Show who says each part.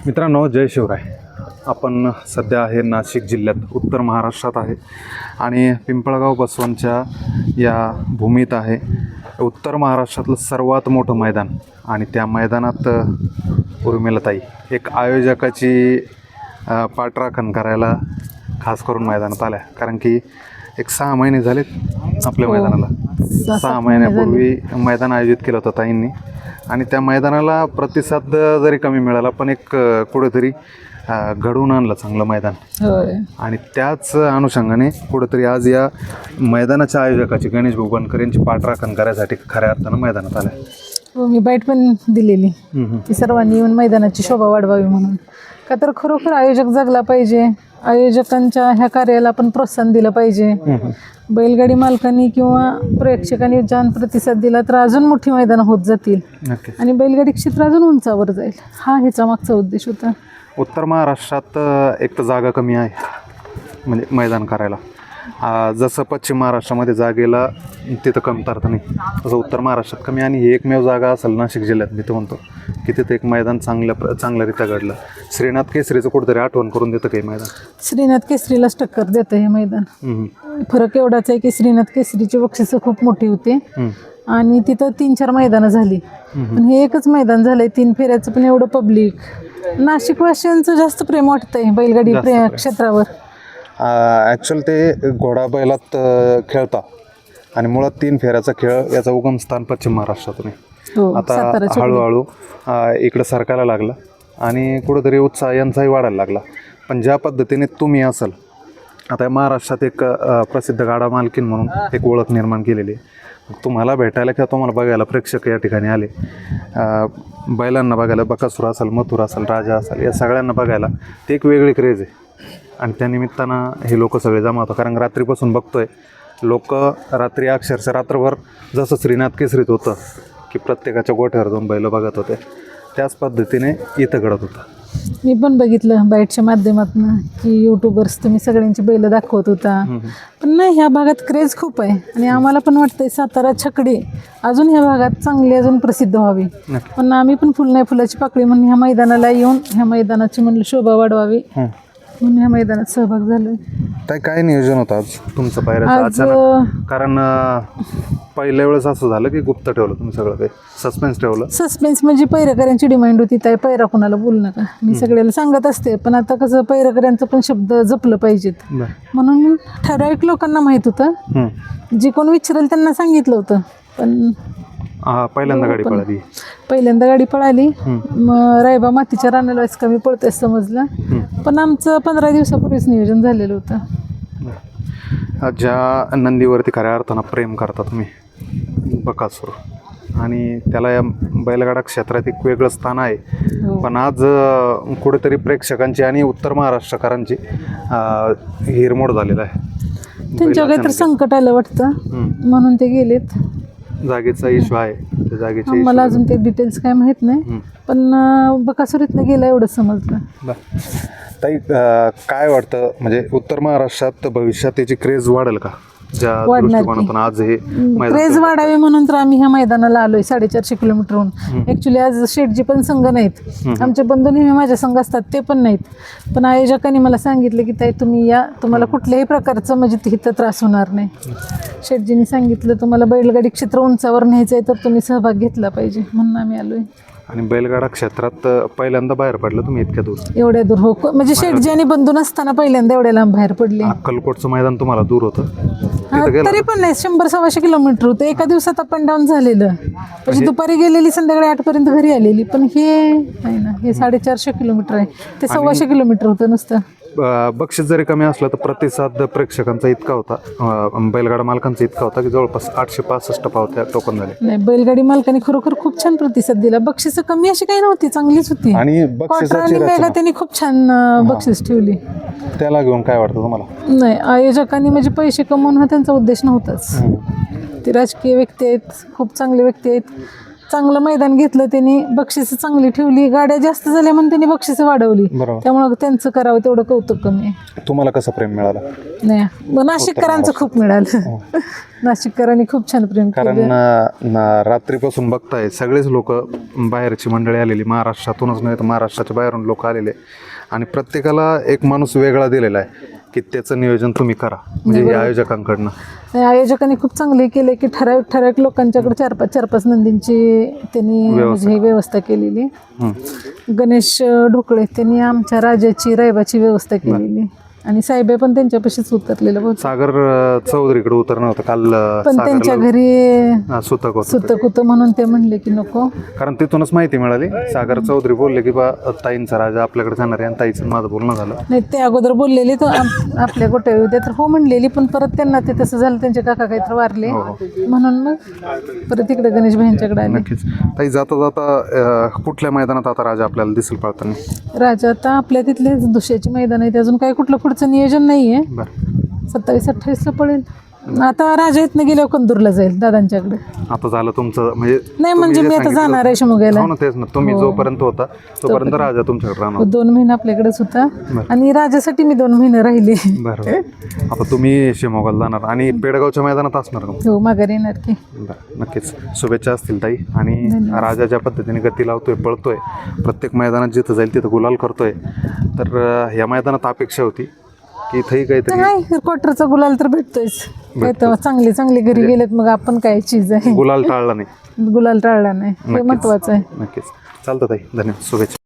Speaker 1: मित्रांनो, जय शिवराय. आपण सध्या आहे नाशिक जिल्ह्यात उत्तर महाराष्ट्रात आहे आणि पिंपळगाव बसवांच्या या भूमीत आहे. उत्तर महाराष्ट्रातलं सर्वात मोठं मैदान आणि त्या मैदानात उर्मिलाताई एक आयोजकाची पाठराखण करायला खास करून मैदानात आल्या. कारण की एक 6 महिने झालेत आपल्या मैदानाला. 6 महिन्यापूर्वी मैदान आयोजित केलं होतं ताईंनी आणि त्या मैदानाला प्रतिसाद जरी कमी मिळाला पण एक कुठेतरी घडवून आणलं चांगलं मैदान. आणि त्याच अनुषंगाने कुठेतरी आज या मैदानाच्या आयोजकाची गणेश भाऊ बनकर यांची पाठराखण करायसाठी खऱ्या अर्थानं मैदानात आल्या.
Speaker 2: हो, मी बाईट पण दिलेली की सर्वांनी येऊन मैदानाची शोभा वाढवावी म्हणून. का तर खरोखर आयोजक जगला पाहिजे, आयोजकांच्या ह्या कार्याला आपण प्रोत्साहन दिलं पाहिजे. बैलगाडी मालकांनी किंवा प्रेक्षकांनी छान प्रतिसाद दिला तर अजून मोठी मैदानं होत जातील आणि बैलगाडी क्षेत्र अजून उंचावर जाईल. हा ह्याचा मागचा उद्देश होता.
Speaker 1: उत्तर महाराष्ट्रात एक तर जागा कमी आहे म्हणजे मैदान करायला. जसं पश्चिम महाराष्ट्रामध्ये जागेला तिथं कमतरता नाही, तसं उत्तर महाराष्ट्रात कमी. आणि ही एकमेव जागा असेल नाशिक जिल्ह्यात मी तर म्हणतो की तिथं एक मैदान चांगल्यारीत्या घडलं. श्रीनाथ केसरीचं कुठेतरी आठवण करून देतं काही मैदान.
Speaker 2: श्रीनाथ केसरीलाच टक्कर देतं हे मैदान. फरक एवढाच आहे की श्रीनाथ केसरीची बक्षिसं खूप मोठी होती आणि तिथं 3-4 मैदानं झाली, पण हे एकच मैदान झालंय 3 फेऱ्याचं. पण एवढं पब्लिक, नाशिकवासियांचं जास्त प्रेम वाटतंय बैलगाडी क्षेत्रावर.
Speaker 1: ॲक्च्युअल ते घोडा बैलात खेळता आणि मुळात 3 फेऱ्याचा खेळ याचा उगमस्थान पश्चिम महाराष्ट्रातून आहे. आता हळूहळू इकडं सरकायला लागला आणि कुठंतरी उत्साह यांचाही वाढायला लागला. पण ज्या पद्धतीने तुम्ही असाल आता महाराष्ट्रात एक प्रसिद्ध गाडा मालकीन म्हणून एक ओळख निर्माण केलेली आहे. तुम्हाला भेटायला किंवा तुम्हाला बघायला प्रेक्षक या ठिकाणी आले, बैलांना बघायला, बकासूर असेल, मथुर असेल, राजा असेल, या सगळ्यांना बघायला ते एक वेगळी क्रेज आहे. आणि त्या निमित्तानं हे लोक सगळे जमा होतात. कारण रात्रीपासून बघतोय लोक रात्री अक्षरशः रात्रभर जसं श्रीनाथ केसरीत होतं की प्रत्येकाच्या गोठ्यावर जाऊन बैलं बघत होते, त्याच पद्धतीने इथं घडत होतं.
Speaker 2: मी पण बघितलं बाईटच्या माध्यमातून की यूट्यूबर्स तुम्ही सगळ्यांची बैलं दाखवत होता. पण नाही, ह्या भागात क्रेज खूप आहे आणि आम्हाला पण वाटतंय सातारा छकडी अजून ह्या भागात चांगली अजून प्रसिद्ध व्हावी. पण आम्ही पण फुल नाही फुलाची पाकळी म्हणून ह्या मैदानाला येऊन ह्या मैदानाची म्हणलं शोभा वाढवावी म्हणून ह्या मैदानात सहभाग झालोय.
Speaker 1: काय नियोजन होतं आज तुमचं पायऱ्याचं अचानक? कारण पहिल्या वेळेस असं झालं की गुप्त ठेवलं तुम्ही सगळं, काही सस्पेन्स ठेवलं?
Speaker 2: सस्पेन्स म्हणजे पैरेकऱ्यांची डिमांड होती, ताई पैरा कोणाला बोलू नका. मी सगळ्याला सांगत असते, पण आता कसं पैरेकऱ्यांचं पण शब्द जपलं पाहिजेत म्हणून ठराविक लोकांना माहीत होतं. जे कोण विचारेल त्यांना सांगितलं होतं. पण पहिल्यांदा गाडी पळाली. मग रायबा मातीच्या रानाला वाईस कमी पळतोय समजलं, पण आमचं 15 दिवसापूर्वीच नियोजन झालेलं होतं.
Speaker 1: ज्या नंदीवरती खऱ्या अर्थानं प्रेम करता तुम्ही, बकासूर, आणि त्याला या बैलगाडा क्षेत्रात एक वेगळं स्थान आहे. पण आज कुठेतरी प्रेक्षकांची आणि उत्तर महाराष्ट्रकरांची हिरमोड झालेला आहे.
Speaker 2: त्यांच्या काहीतरी संकट आलं वाटतं म्हणून ते गेलेत.
Speaker 1: जागेचा इश्यू आहे, त्या जागेचे
Speaker 2: मला अजून ते डिटेल्स काय माहीत नाही, पण बकासुरीतनं गेला एवढं समजलं.
Speaker 1: ताई, काय वाटतं म्हणजे उत्तर महाराष्ट्रात भविष्यात त्याची क्रेज वाढेल का? आज हे
Speaker 2: क्रेज वाढावी म्हणून तर आम्ही ह्या मैदानाला आलोय 450 किलोमीटरहून. ऍक्च्युली आज शेठजी पण संघ नाहीत, आमचे बंधू नेहमी माझ्या संघ असतात, ते पण नाहीत. पण आयोजकांनी मला सांगितलं की ताई तुम्ही या, तुम्हाला कुठल्याही प्रकारचं म्हणजे तिथं त्रास होणार नाही. शेठजींनी सांगितलं तुम्हाला बैलगाडी क्षेत्र उंचावर न्यायचं आहे तर तुम्ही सहभाग घेतला पाहिजे म्हणून आम्ही आलोय.
Speaker 1: आणि बैलगाडा क्षेत्रात पहिल्यांदा बाहेर पडलं तुम्ही इतक्या दूर?
Speaker 2: एवढ्या दूर हो, म्हणजे शेठजी आणि बंधू नसताना पहिल्यांदा एवढ्या लांब बाहेर पडले.
Speaker 1: अक्कलकोटचं मैदान तुम्हाला दूर होतं?
Speaker 2: तरी पण नाही, 100-125 किलोमीटर होतं. एका दिवसात अप अँड डाऊन झालेलं. म्हणजे दुपारी गेलेली संध्याकाळी 8 पर्यंत घरी आलेली. पण हे नाही ना, हे 450 किलोमीटर आहे, ते 125 किलोमीटर होतं नुसतं.
Speaker 1: बक्षीस जरी कमी असलं तर प्रतिसाद प्रेक्षकांचा इतका होता, बैलगाडा मालकांचा इतका होता की जवळपास 865 पावत्या टोकन झाले.
Speaker 2: नाही, बैलगाडी मालकांनी खरोखर खूप छान प्रतिसाद दिला. बक्षीस कमी अशी काही नव्हती, चांगलीच होती.
Speaker 1: आणि बक्षिसाची
Speaker 2: त्यांनी खूप छान बक्षीस ठेवली.
Speaker 1: त्याला घेऊन काय वाटतं तुम्हाला?
Speaker 2: नाही, आयोजकांनी म्हणजे पैसे कमवून हा त्यांचा उद्देश नव्हताच. ते राजकीय व्यक्ती आहेत, खूप चांगले व्यक्ती आहेत चांगलं मैदान घेतलं त्यांनी, बक्षिसं चांगली ठेवली, गाड्या जास्त झाल्या म्हणून त्यांनी बक्षिसं वाढवली.
Speaker 1: बरोबर.
Speaker 2: त्यामुळं त्यांचं करावं तेवढं कौतुक कमी आहे.
Speaker 1: तुम्हाला कसं प्रेम मिळालं?
Speaker 2: नाही मग नाशिककरांचं खूप मिळालं. नाशिककरांनी खूप छान प्रेम केलं.
Speaker 1: कारण रात्रीपासून बघताय सगळेच लोक, बाहेरची मंडळी आलेली, महाराष्ट्रातूनच नाही तर महाराष्ट्राच्या बाहेरून लोक आलेले, आणि प्रत्येकाला एक माणूस वेगळा दिलेला आहे की त्याचं नियोजन तुम्ही करा, म्हणजे हे आयोजकांकडनं.
Speaker 2: आयोजकांनी खूप चांगले केले की ठराविक लोकांच्याकडे चार पाच नंदींची त्यांनी म्हणजे ही व्यवस्था केलेली. गणेश ढोकळे त्यांनी आमच्या राजाची रायबाची व्यवस्था केलेली, आणि साहेब पण त्यांच्यापाशीच उतरलेलं बहुत.
Speaker 1: सागर चौधरीकडे उतरणं होतं काल,
Speaker 2: पण त्यांच्या घरी
Speaker 1: सुतक
Speaker 2: होतं म्हणून ते म्हणले की नको.
Speaker 1: कारण तिथूनच माहिती मिळाली. सागर चौधरी बोलले की बा ताईंचा राजा आपल्याकडे जाणार आहे, आणि ताईचं माझं बोलणं झालं
Speaker 2: नाही. ते अगोदर बोललेले तर आपल्या गोट्या उद्या तर हो म्हणलेली, पण परत त्यांना ते तसं झालं, त्यांचे काका काहीतरी वारले म्हणून मग परत इकडे गणेश भाईंच्याकडे आले.
Speaker 1: नक्कीच. ताई, जाता जाता कुठल्या मैदानात आता राजा आपल्याला दिसेल पळताना?
Speaker 2: राजा आता आपल्या तिथले दुसऱ्याची मैदान आहे, अजून काही कुठलं पुढचं नियोजन नाहीये.
Speaker 1: बरं.
Speaker 2: 27-28 ला पळेल. आता राजा इथनं गेल्यावर कंदूरला जाईल दादांच्याकडे.
Speaker 1: आता झालं तुमचं, म्हणजे
Speaker 2: नाही म्हणजे मी आता जाणार आहे शिमोग्याला.
Speaker 1: हो ना, तेच ना. तुम्ही जोपर्यंत होता तोपर्यंत राजा तुमच्याकडे राहणार.
Speaker 2: 2 महिने आपल्याकडेच होता, आणि राजासाठी मी 2 महिने राहिले.
Speaker 1: बरं. आता तुम्ही शिमोगाला जाणार आणि पेडगावच्या मैदानात असणार का?
Speaker 2: हो, माघारी येणार की.
Speaker 1: बरं, नक्कीच. शुभेच्छा असतील ताई. आणि राजा ज्या पद्धतीने गती लावतोय, पळतोय, प्रत्येक मैदानात जिथं जाईल तिथं गुलाल करतोय, तर या मैदानात अपेक्षा होती की इथंही काहीतरी
Speaker 2: नाही, क्वार्टरचा गुलाल तर भेटतोयच. काय तर चांगले घरी गेलेत, मग आपण काय चीज आहे.
Speaker 1: गुलाल टाळला नाही.
Speaker 2: गुलाल टाळला नाही, हे महत्वाचं आहे.
Speaker 1: नक्कीच. चालतं ताई, धन्यवाद, शुभेच्छा.